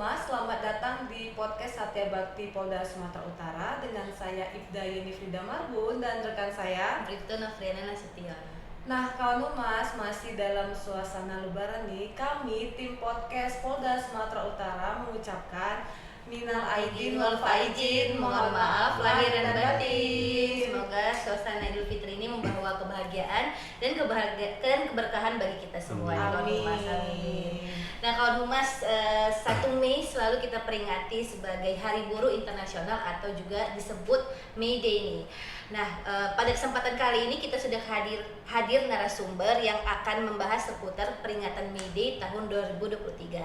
Humas, selamat datang di podcast Satya Bakti Polda Sumatera Utara dengan saya Ibda Yeni Frida Marbun dan rekan saya Bribtu Novriana Nasution. Nah, kawan Humas, masih dalam suasana lebaran nih, kami tim podcast Polda Sumatera Utara mengucapkan minal aidin wal faizin, mohon maaf lahir dan batin. Semoga suasana Idul Fitri ini membawa kebahagiaan dan keberkahan bagi kita semua. Kawan Humas, amin. Nah, kawan Humas, 1 Mei selalu kita peringati sebagai Hari Buruh Internasional atau juga disebut May Day ini. Nah, pada kesempatan kali ini kita sudah hadir narasumber yang akan membahas seputar peringatan May Day tahun 2023.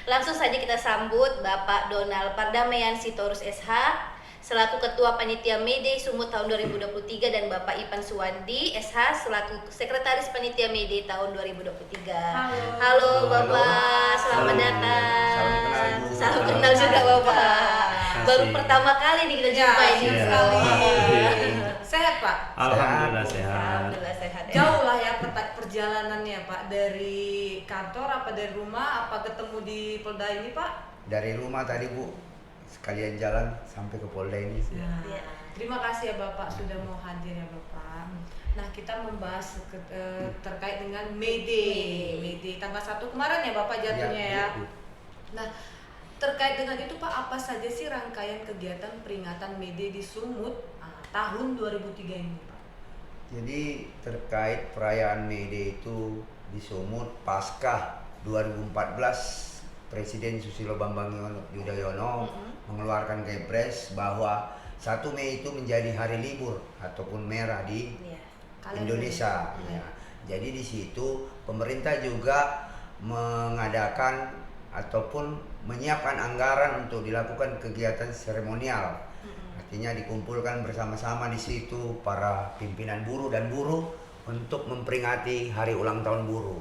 Langsung saja kita sambut Bapak Donald Pardamaian Sitorus SH selaku Ketua Panitia May Day Sumut tahun 2023 dan Bapak Ipan Suwandi SH selaku Sekretaris Panitia May Day tahun 2023. Halo Bapak, selamat datang. Salam kenal juga Bapak. Baru pertama kali nih kita jumpa ini sekali. Sehat Pak? Alhamdulillah sehat. Alhamdulillah sehat. Jauh lah ya perjalanannya Pak, dari kantor apa dari rumah apa ketemu di Polda ini Pak? Dari rumah tadi Bu, sekalian jalan sampai ke Polda ini. Nah, Ya. terima kasih ya Bapak sudah mau hadir ya Bapak. Nah, kita membahas terkait dengan May Day tanggal 1 kemarin ya Bapak jatuhnya ya. Nah, terkait dengan itu Pak, apa saja sih rangkaian kegiatan peringatan May Day di Sumut tahun 2003 ini Pak? Jadi terkait perayaan May Day itu di Sumut pasca 2014 Presiden Susilo Bambang Yudhoyono mengeluarkan Kepres bahwa 1 Mei itu menjadi hari libur ataupun merah di Indonesia. Ya. Jadi di situ pemerintah juga mengadakan ataupun menyiapkan anggaran untuk dilakukan kegiatan seremonial. Artinya dikumpulkan bersama-sama di situ para pimpinan buruh dan buruh untuk memperingati hari ulang tahun buruh.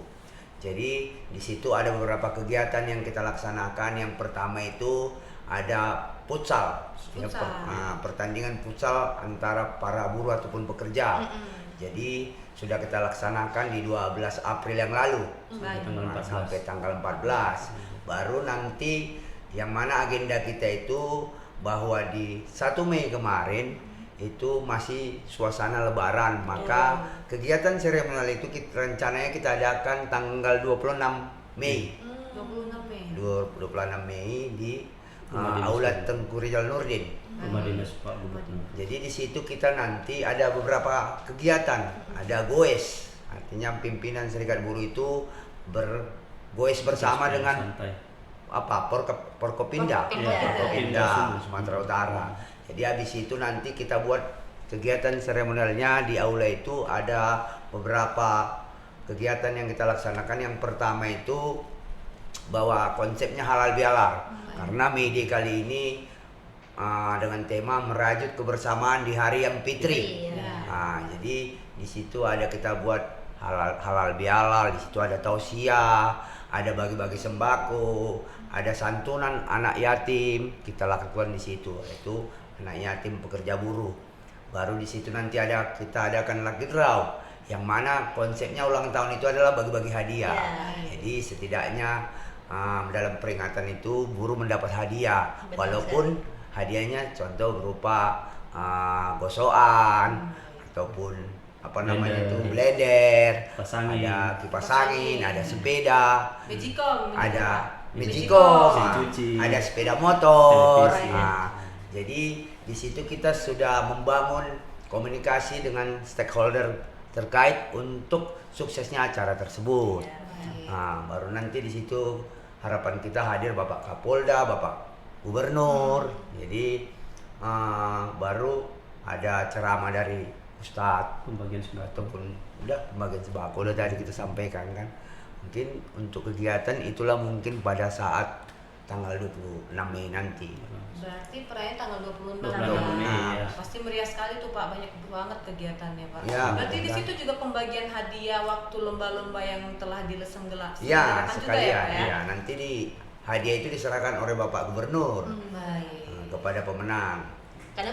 Jadi di situ ada beberapa kegiatan yang kita laksanakan. Yang pertama itu ada futsal. Pertandingan futsal antara para buruh ataupun pekerja. Jadi sudah kita laksanakan di 12 April yang lalu sampai tanggal 14. Baru nanti yang mana agenda kita itu bahwa di 1 Mei kemarin itu masih suasana lebaran, maka kegiatan seremonial itu rencananya kita adakan tanggal 26 Mei. 26 Mei di Aula Tengku Rizal Nurdin. Jadi di situ kita nanti ada beberapa kegiatan, ada goes, artinya pimpinan serikat buruh itu bergoes bersama dengan Forkopimda Sumatera Utara. Jadi habis itu nanti kita buat kegiatan seremonialnya di aula itu ada beberapa kegiatan yang kita laksanakan. Yang pertama itu bahwa konsepnya halal bihalal. Karena May Day kali ini dengan tema merajut kebersamaan di hari yang fitri. Jadi di situ ada kita buat halal bihalal, di situ ada tausiah, ada bagi-bagi sembako, ada santunan anak yatim kita lakukan di situ, yaitu anak yatim pekerja buruh. Baru di situ nanti kita adakan lucky draw, yang mana konsepnya ulang tahun itu adalah bagi-bagi hadiah. Jadi setidaknya dalam peringatan itu buruh mendapat hadiah, walaupun hadiahnya contoh berupa gosoan ataupun blender, ada kipas angin, ada sepeda, ada magicom, ada sepeda motor. Jadi di situ kita sudah membangun komunikasi dengan stakeholder terkait untuk suksesnya acara tersebut. Baru nanti di situ harapan kita hadir Bapak Kapolda, Bapak Gubernur. Jadi baru ada ceramah dari Ustadz, pembagian sembako ataupun pembagian sembako udah tadi kita sampaikan kan. Mungkin untuk kegiatan itulah mungkin pada saat tanggal 26 Mei nanti. Berarti perayaan tanggal 26 Mei. Pasti meriah sekali tuh Pak, banyak banget kegiatannya Pak. Ya, berarti di situ juga pembagian hadiah waktu lomba-lomba yang telah diselenggarakan ya, juga sekalian, ya Pak ya? Ya, nanti hadiah itu diserahkan oleh Bapak Gubernur kepada pemenang. Karena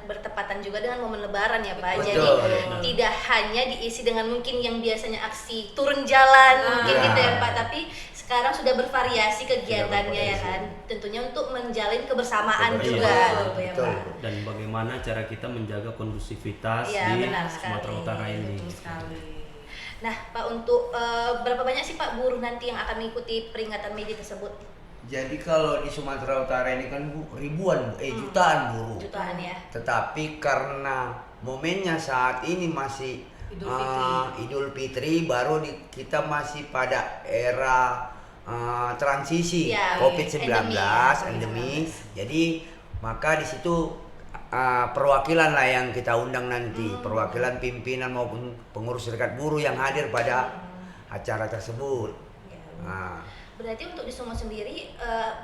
bertepatan juga dengan momen lebaran ya Pak. Betul. Jadi tidak hanya diisi dengan mungkin yang biasanya aksi turun jalan mungkin gitu ya Pak, tapi sekarang sudah bervariasi kegiatannya ya kan, tentunya untuk menjalin kebersamaan juga gitu ya betul. Pak. Dan bagaimana cara kita menjaga kondusivitas Iya, di benar sekali. Sumatera Utara ini. Betul sekali. Nah Pak, untuk berapa banyak sih Pak buruh nanti yang akan mengikuti peringatan May Day tersebut? Jadi kalau di Sumatera Utara ini kan Bu, ribuan, jutaan buruh. Jutaan ya. Tetapi karena momennya saat ini masih Idul Fitri. Idul Fitri, baru kita masih pada era transisi Ya, COVID-19, endemi. Jadi maka di situ perwakilan lah yang kita undang nanti, perwakilan pimpinan maupun pengurus serikat buruh yang hadir pada acara tersebut. Ya. Nah, Berarti untuk di Sumut sendiri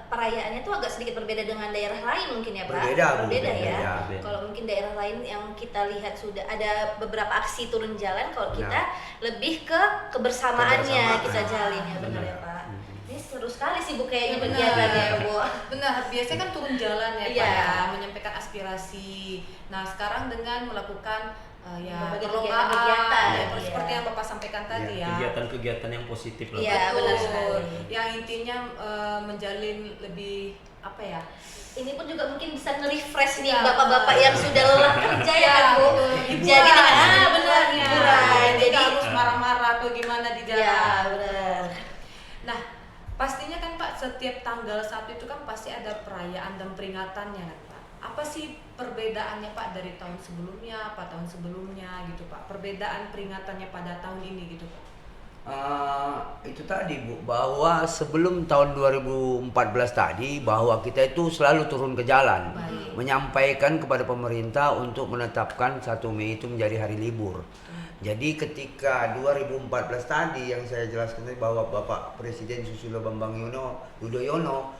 perayaannya tuh agak sedikit berbeda dengan daerah lain mungkin ya Pak? Berbeda, Bu. Berbeda ya. Berbeda. Kalau mungkin daerah lain yang kita lihat sudah ada beberapa aksi turun jalan, kalau kita lebih ke kebersamaannya kita jalin ya, benar ya Pak? Ini seru sekali sih Bu kayaknya Benar. kegiatannya Bu. Benar, biasanya kan turun jalan ya Pak Iya. ya, menyampaikan aspirasi. Nah sekarang dengan melakukan ya Berbagai perlombaan, kegiatan-kegiatan, ya, iya. seperti yang Bapak sampaikan tadi ya. Kegiatan-kegiatan yang positif lah. Iya, Betul. benar sekali. Yang intinya menjalin lebih apa ya? Ini pun juga mungkin bisa nge-refresh nih Iya. bapak-bapak yang sudah lelah kerja ya kan Bu. Hiburan. Jadi dengan benar Hiburannya. hiburan. Jadi Jadi harus marah-marah atau gimana di jalan. ya benar. Nah, pastinya kan Pak setiap tanggal 1 itu kan pasti ada perayaan dan peringatannya kan Pak. Apa sih perbedaannya Pak dari tahun sebelumnya, tahun sebelumnya gitu Pak? Perbedaan peringatannya pada tahun ini gitu Pak. Itu tadi Bu, bahwa sebelum tahun 2014 tadi bahwa kita itu selalu turun ke jalan, Baik. menyampaikan kepada pemerintah untuk menetapkan 1 Mei itu menjadi hari libur. Jadi ketika 2014 tadi yang saya jelaskan tadi bahwa Bapak Presiden Susilo Bambang Yudhoyono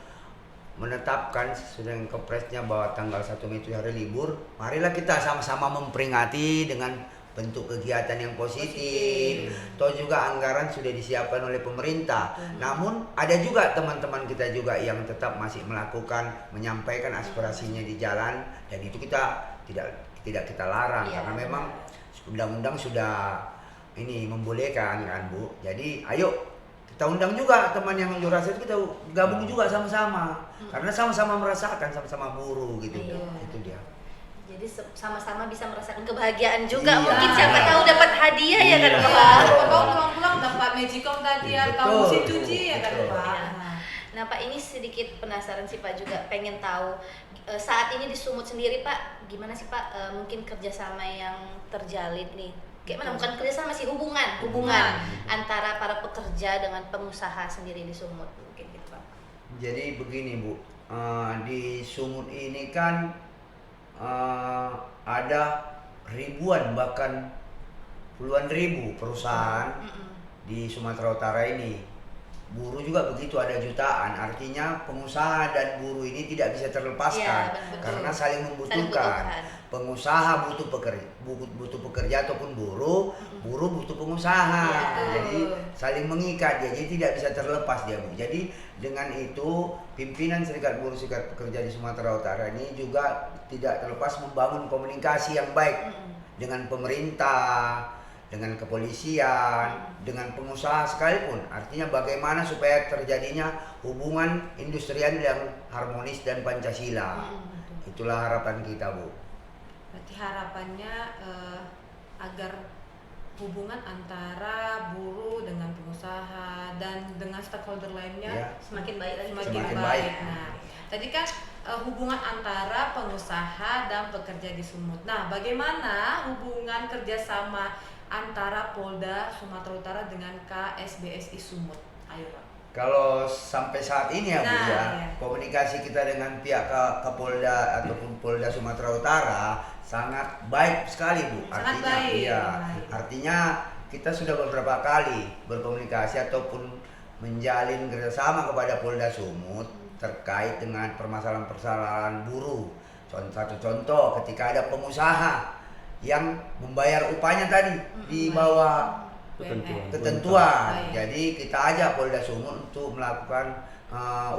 menetapkan sesuai dengan kepresnya bahwa tanggal 1 Mei itu hari libur, marilah kita sama-sama memperingati dengan bentuk kegiatan yang positif. Toh juga anggaran sudah disiapkan oleh pemerintah. Namun ada juga teman-teman kita juga yang tetap masih melakukan, menyampaikan aspirasinya di jalan, dan itu kita tidak kita larang Iya, karena memang undang-undang sudah ini membolehkan kan Bu. Jadi ayo kita undang juga teman yang unjuk rasa itu, kita gabung juga sama-sama karena sama-sama merasakan, sama-sama buruh gitu. Iya. Itu dia. Jadi sama-sama bisa merasakan kebahagiaan juga. Iya. Mungkin siapa tahu dapat hadiah ya kan Iya. Pak. Siapa tahu pulang-pulang dapat magicom tadi atau Betul. mesin cuci ya kan Betul. Pak. Iya. Nah Pak, ini sedikit penasaran sih Pak, juga pengen tahu saat ini di Sumut sendiri Pak, gimana sih Pak mungkin kerjasama yang terjalin nih? Kayak mana? Bukan kerjasama sih, hubungan antara para pekerja dengan pengusaha sendiri di Sumut mungkin gitu Pak. Jadi begini Bu, di Sumut ini kan ada ribuan bahkan puluhan ribu perusahaan di Sumatera Utara ini. Buruh juga begitu, ada jutaan. Artinya pengusaha dan buruh ini tidak bisa terlepaskan Iya, betul. karena saling membutuhkan. membutuhkan. Pengusaha butuh pekerja ataupun buruh butuh pengusaha. Iya. Jadi saling mengikat, jadi tidak bisa terlepas dia Bu. Jadi dengan itu pimpinan Serikat Buruh Serikat Pekerja di Sumatera Utara ini juga tidak terlepas membangun komunikasi yang baik dengan pemerintah, dengan kepolisian, dengan pengusaha sekalipun. Artinya bagaimana supaya terjadinya hubungan industrial yang harmonis dan Pancasila. Itulah harapan kita Bu. Berarti harapannya agar hubungan antara buruh dengan pengusaha dan dengan stakeholder lainnya Ya. Semakin baik lagi. semakin Semakin baik. baik. Nah, tadi kan hubungan antara pengusaha dan pekerja di Sumut. Nah, bagaimana hubungan kerjasama antara Polda Sumatera Utara dengan KSBSI Sumut? Ayo Pak. Kalau sampai saat ini ya Bu Nah, ya, iya. komunikasi kita dengan pihak Kapolda ataupun Polda Sumatera Utara sangat baik sekali Bu. Sangat Artinya baik. iya, Baik. artinya kita sudah beberapa kali berkomunikasi ataupun menjalin kerjasama kepada Polda Sumut terkait dengan permasalahan-permasalahan buruh. Satu contoh ketika ada pengusaha yang membayar upahnya tadi di bawah ketentuan. Baik. Jadi kita ajak Polda Sumut untuk melakukan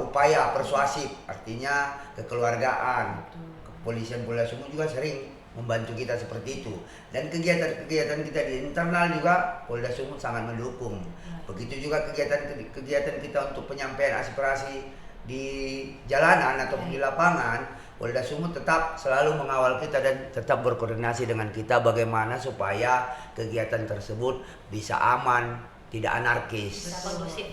upaya persuasif, artinya kekeluargaan. Kepolisian Polda Sumut juga sering membantu kita seperti itu. Dan kegiatan-kegiatan kita di internal juga Polda Sumut sangat mendukung. Begitu juga kegiatan kita untuk penyampaian aspirasi di jalanan atau di lapangan, Polda Sumut tetap selalu mengawal kita dan tetap berkoordinasi dengan kita bagaimana supaya kegiatan tersebut bisa aman, tidak anarkis,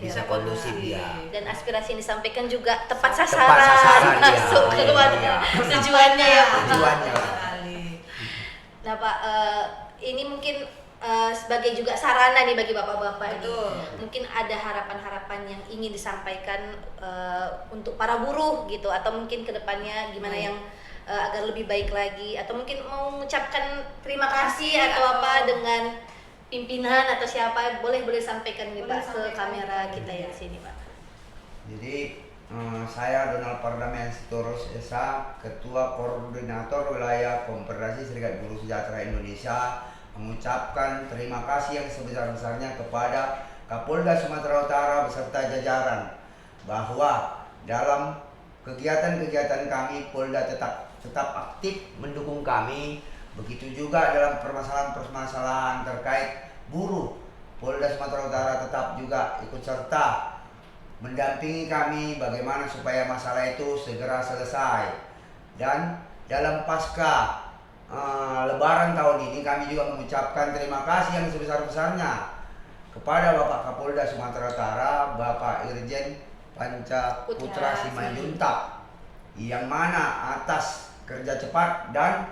bisa kondusif, ya. Dan aspirasi yang disampaikan juga tepat Tepat sasaran, sasaran, ya. masuk ke Iya. tujuannya ya Pak. Tujuannya. Nah Pak, ini mungkin sebagai juga sarana nih bagi bapak-bapak nih. Mungkin ada harapan-harapan yang ingin disampaikan untuk para buruh gitu, atau mungkin kedepannya gimana yang agar lebih baik lagi, atau mungkin mau mengucapkan terima kasih atau apa dengan pimpinan atau siapa, boleh sampaikan nih Pak ke kamera kita yang di sini Pak. Jadi saya Donald Pardamian Sitorus SA, Ketua Koordinator Wilayah Konfederasi Serikat Buruh Sejahtera Indonesia, mengucapkan terima kasih yang sebesar-besarnya kepada Kapolda Sumatera Utara beserta jajaran bahwa dalam kegiatan-kegiatan kami Polda tetap aktif mendukung kami. Begitu juga dalam permasalahan-permasalahan terkait buruh, Polda Sumatera Utara tetap juga ikut serta mendampingi kami bagaimana supaya masalah itu segera selesai. Dan dalam pasca Lebaran tahun ini kami juga mengucapkan terima kasih yang sebesar-besarnya kepada Bapak Kapolda Sumatera Utara, Bapak Irjen Panca Putra Simanjuntak, yang mana atas kerja cepat dan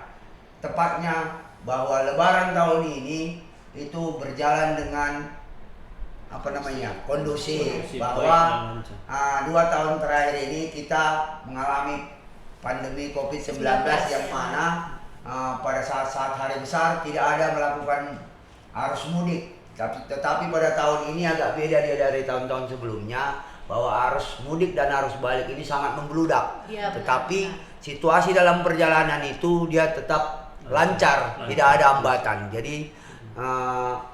tepatnya bahwa Lebaran tahun ini itu berjalan dengan kondusif, bahwa 2 tahun terakhir ini kita mengalami pandemi COVID-19 yang mana pada saat hari besar tidak ada melakukan arus mudik, tetapi pada tahun ini agak beda dia dari tahun-tahun sebelumnya, bahwa arus mudik dan arus balik ini sangat membludak. Ya, tetapi situasi dalam perjalanan itu dia tetap lancar, tidak ada hambatan. Jadi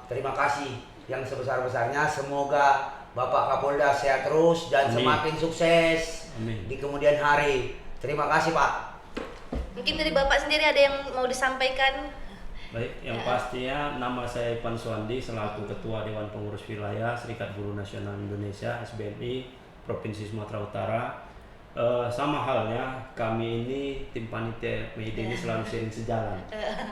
terima kasih yang sebesar-besarnya. Semoga Bapak Kapolda sehat terus dan semakin sukses di kemudian hari. Terima kasih Pak. Mungkin dari Bapak sendiri ada yang mau disampaikan? Baik, yang pastinya nama saya Ivan Suwandi selaku Ketua Dewan Pengurus Wilayah Serikat Buruh Nasional Indonesia SBNI Provinsi Sumatera Utara. Sama halnya kami ini tim panitia Mayday ini selalu sering sejalan.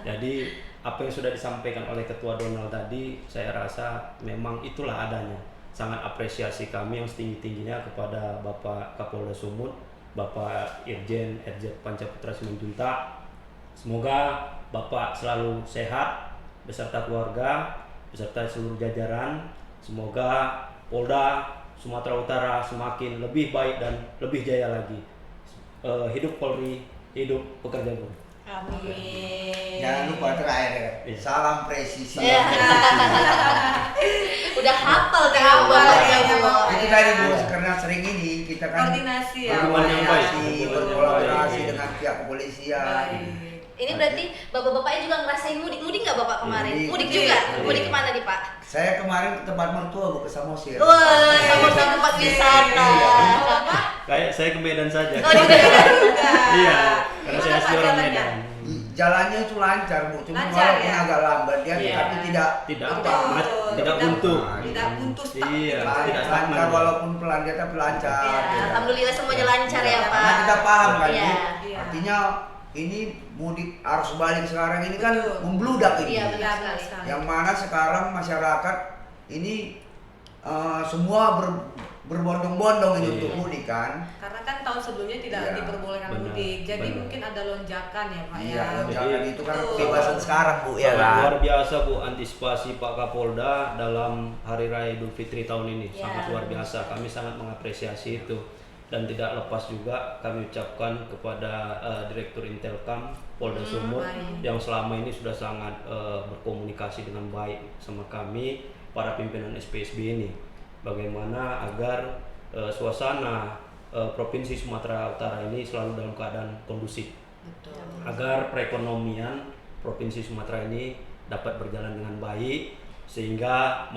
Jadi apa yang sudah disampaikan oleh Ketua Donald tadi, saya rasa memang itulah adanya. Sangat apresiasi kami yang setinggi-tingginya kepada Bapak Kapolda Sumut, Bapak Irjen Panca Putra Simanjuntak. Semoga Bapak selalu sehat beserta keluarga, beserta seluruh jajaran. Semoga Polda Sumatera Utara semakin lebih baik dan lebih jaya lagi. Hidup Polri, hidup pekerja buruh. Amin. Jangan lupa terakhir, salam presisi. Udah hafal kan Itu tadi Bu, karena sering ini kita kan Koordinasi ya. berkolaborasi dengan pihak kepolisian. Ini berarti bapak-bapaknya juga ngerasain mudik nggak Bapak kemarin? Mudik Mudik. juga? Mudik kemana nih Pak? Saya kemarin ke tempat mertua Bu, ke Samosir. Wah, sama tempat wisata. Kayak saya ke Medan saja. Oh, juga. Iya, karena saya asli orang jalannya? Medan. Jalannya itu lancar Bu, cuma Lancar, walaupun ya? agak lambat dia, Iya. tapi tidak Tidak Betul. tidak buntu. Tidak buntu stuck. Iya, tidak lancar, stagnan. walaupun pelan dia tapi lancar. Ya, gitu. alhamdulillah semuanya lancar ya Pak. Karena kita paham kan Iya. Bu, Iya. artinya ini mudik arus balik sekarang ini kan Betul. membludak ini. Iya, benar benar sekali. sekali. Yang mana sekarang masyarakat ini semua berbondong-bondong ini Iya. untuk mudik kan. Karena kan tahun sebelumnya tidak Iya. diperbolehkan Benar, mudik, jadi benar. mungkin ada lonjakan ya Pak Iya, ya. lonjakan itu kan Betul. kebebasan sekarang Bu ya Sangat kan. luar biasa Bu antisipasi Pak Kapolda dalam Hari Raya Idul Fitri tahun ini. Ya. Sangat luar biasa. Kami sangat mengapresiasi itu. Dan tidak lepas juga kami ucapkan kepada Direktur Intelkam Polda Sumut baik. yang selama ini sudah sangat berkomunikasi dengan baik sama kami para pimpinan SPSB ini. Bagaimana agar suasana Provinsi Sumatera Utara ini selalu dalam keadaan kondusif. Betul. Agar perekonomian Provinsi Sumatera ini dapat berjalan dengan baik sehingga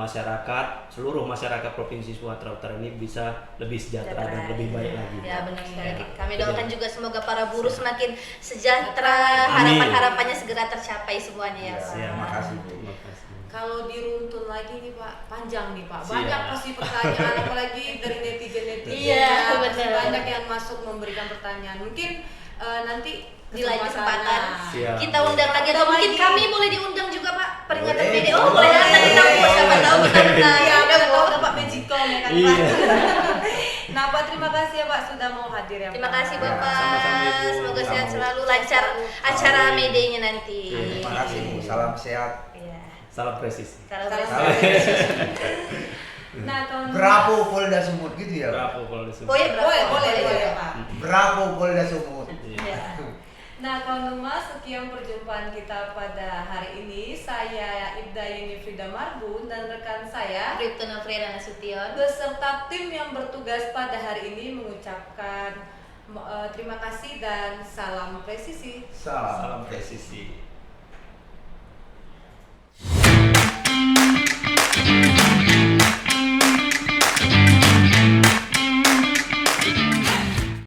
seluruh masyarakat Provinsi Sumatera Utara ini bisa lebih sejahtera dan lebih baik lagi. Ya benar sekali. Ya. Kami doakan juga semoga para buruh semakin sejahtera, Amin. harapan-harapannya segera tercapai semuanya ya Pak. Terima kasih Bu. Terima kasih. Kalau diruntun lagi nih Pak, panjang nih Pak. Siap. Banyak pasti pertanyaan, apalagi dari netizen-netizen. Iya, ya. benar. Pasti banyak yang masuk memberikan pertanyaan. Mungkin nanti Di lain kesempatan Siap. kita undang lagi atau mungkin kami boleh diundang juga Pak peringatan Boleh. BD. Oh boleh datang di kampus siapa tahu kita menang. Iya, Ya udah udah Bu. tahu Pak Magicom ya kan Iya. Pak. Nah Pak, terima kasih ya Pak sudah mau hadir ya Pak. Terima kasih Ya, Bapak. sama-sama, Ibu. Semoga sehat Sama. selalu, lancar acara May-Day-nya nanti. Terima kasih Bu. Salam sehat. Iya. Salam presisi. Salam Salam. presisi. Nah, tahun Bravo Polda Sumut gitu ya. Bravo kalau disebut. Boleh, Bro. boleh Pak. Bravo Polda Sumut. Iya. Ya. Nah, kawan Humas, sekian perjumpaan kita pada hari ini. Saya Ibda Yunifrida Marbun dan rekan saya Bribtu Novriana Nasution. beserta tim yang bertugas pada hari ini mengucapkan terima kasih dan salam presisi. Salam. Salam presisi.